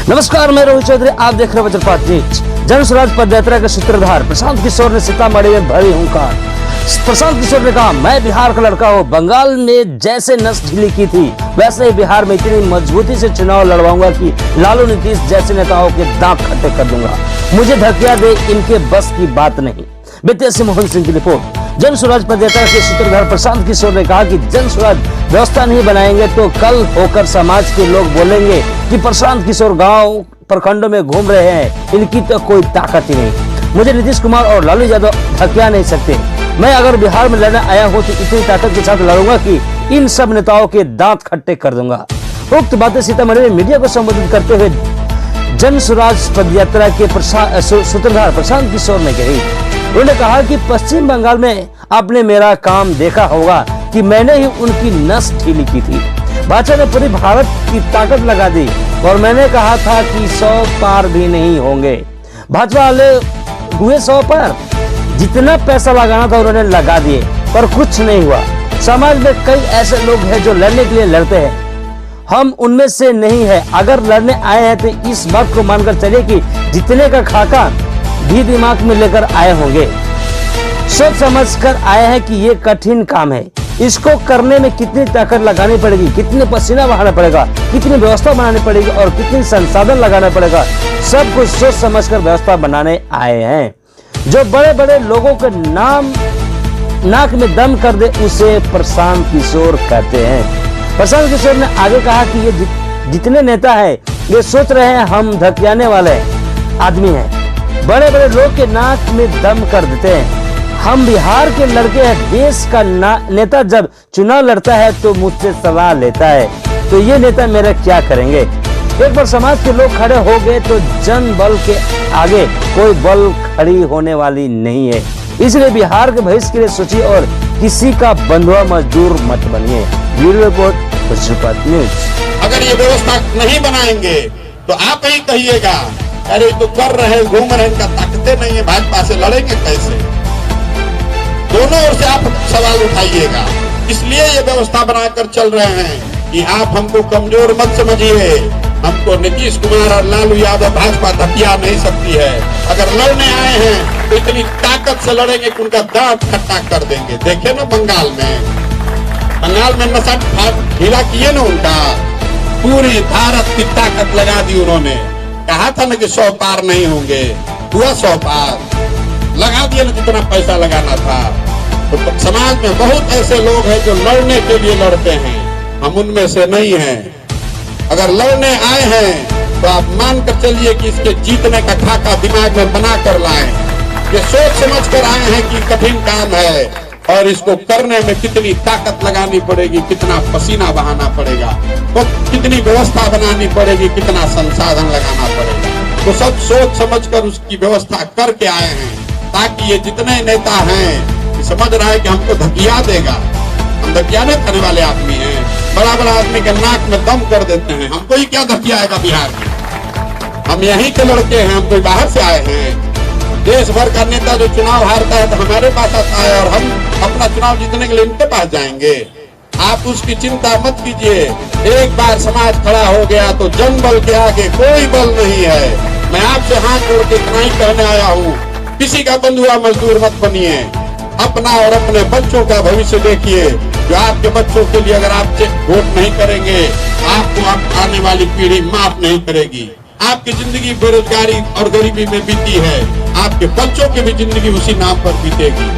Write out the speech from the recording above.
नमस्कार, मैं रोहित चौधरी, आप देख रहे हैं वज्रपात न्यूज। जन स्वराज पदयात्रा के सूत्रधार प्रशांत किशोर ने सीतामढ़ी में भरी हुंकार। प्रशांत किशोर ने कहा, मैं बिहार का लड़का हूँ। बंगाल में जैसे नस ढीली की थी, वैसे ही बिहार में इतनी मजबूती से चुनाव लड़वाऊंगा कि लालू नीतीश जैसे नेताओं के दांत खट्टे कर दूंगा। मुझे धकिया दे, इनके बस की बात नहीं। बेतिया से मोहन सिंह की रिपोर्ट। जन स्वराज पदयात्रा के सूत्रधार प्रशांत किशोर ने कहा कि जन स्वराज व्यवस्था नहीं बनाएंगे तो कल होकर समाज के लोग बोलेंगे कि प्रशांत किशोर गांव प्रखंडों में घूम रहे हैं, इनकी तो कोई ताकत ही नहीं। मुझे नीतीश कुमार और लालू यादव धकिया नहीं सकते। मैं अगर बिहार में लड़ने आया हूं तो इतनी ताकत के साथ लड़ूंगा कि इन सब नेताओं के दांत खट्टे कर दूंगा। उक्त बातें सीतामढ़ी में मीडिया को संबोधित करते हुए जन स्वराज पदयात्रा के सूत्रधार प्रशांत किशोर ने कही। उन्होंने कहा कि पश्चिम बंगाल में आपने मेरा काम देखा होगा कि मैंने ही उनकी नस ढीली की थी। भाजपा ने पूरी भारत की ताकत लगा दी और मैंने कहा था कि 100 पार भी नहीं होंगे। भाजपा वाले हुए 100 पार। जितना पैसा लगाना था उन्होंने लगा दिए, पर कुछ नहीं हुआ। समाज में कई ऐसे लोग हैं जो लड़ने के लिए लड़ते हैं, हम उनमें से नहीं है। अगर लड़ने आए हैं तो इस बात को मानकर चलिए कि जितने का खाका भी दिमाग में लेकर आए होंगे। सोच समझ कर आए हैं कि ये कठिन काम है, इसको करने में कितनी ताकत लगानी पड़ेगी, कितने पसीना बहाना पड़ेगा, कितनी व्यवस्था बनानी पड़ेगी और कितनी संसाधन लगाना पड़ेगा। सब कुछ सोच समझ कर व्यवस्था बनाने आए हैं। जो बड़े बड़े लोगों के नाम नाक में दम कर दे उसे प्रशांत किशोर कहते हैं। प्रशांत किशोर ने आगे कहा कि ये जितने नेता है ये सोच रहे हैं हम धकियाने वाले आदमी हैं। बड़े बड़े लोग के नाक में दम कर देते हैं। हम बिहार के लड़के हैं। देश का नेता जब चुनाव लड़ता है तो मुझसे सलाह लेता है, तो ये नेता मेरा क्या करेंगे। एक बार समाज के लोग खड़े हो गए तो जन बल के आगे कोई बल खड़ी होने वाली नहीं है। इसलिए बिहार के भविष्य के लिए सोचिए और किसी का बंधुआ मजदूर मत बनिए। ब्यूरो रिपोर्ट, वज्रपात न्यूज। अगर ये व्यवस्था नहीं बनाएंगे तो आप ही कहिएगा, अरे तो कर रहे घूम रहे, इनका ताकतें नहीं है, भाजपा से लड़ेंगे कैसे। दोनों ओर से आप सवाल उठाइएगा। इसलिए ये व्यवस्था बनाकर चल रहे हैं कि आप हमको कमजोर मत समझिए। हमको नीतीश कुमार और लालू यादव भाजपा धकिया नहीं सकती है। अगर लड़ने आए हैं तो इतनी ताकत से लड़ेंगे कि उनका दांत खट्टा कर देंगे। देखे ना बंगाल में नशा ढीला किए ना, उनका पूरी भारत की ताकत लगा दी उन्होंने। कहा था ना कि 100 पार नहीं होंगे, हुआ 100 पार, लगा दिया ना जितना पैसा लगाना था। तो समाज में बहुत ऐसे लोग हैं जो लड़ने के लिए लड़ते हैं, हम उनमें से नहीं हैं। अगर लड़ने आए हैं तो आप मान कर चलिए कि इसके जीतने का खाका दिमाग में बना कर लाए। ये सोच समझ कर आए हैं कि कठिन काम है और इसको करने में कितनी ताकत लगानी पड़ेगी, कितना पसीना बहाना पड़ेगा, तो कितनी व्यवस्था बनानी पड़ेगी, कितना संसाधन लगाना पड़ेगा। तो सब सोच समझ कर उसकी व्यवस्था करके आए हैं, ताकि ये जितने नेता हैं समझ रहा है कि हमको धकिया देगा। हम धकियाने करने वाले आदमी हैं। बड़ा बड़ा आदमी के नाक में दम कर देते हैं। हमको ही क्या धकियाएगा बिहार में। हम यहीं के लड़के हैं, हम कोई बाहर से आए हैं। देश भर का नेता जो चुनाव हारता है तो हमारे पास आता है और हम अपना चुनाव जीतने के लिए इनके पास जाएंगे। आप उसकी चिंता मत कीजिए। एक बार समाज खड़ा हो गया तो जन बल के आगे कोई बल नहीं है। मैं आपसे हाथ जोड़ के इतना ही कहने आया हूँ, किसी का बंधुआ मजदूर मत बनिए। अपना और अपने बच्चों का भविष्य देखिए। जो आपके बच्चों के लिए अगर आप वोट नहीं करेंगे, आपको आने वाली पीढ़ी माफ नहीं करेगी। आपकी जिंदगी बेरोजगारी और गरीबी में बीती है, आपके बच्चों की भी जिंदगी उसी नाम पर बीतेगी।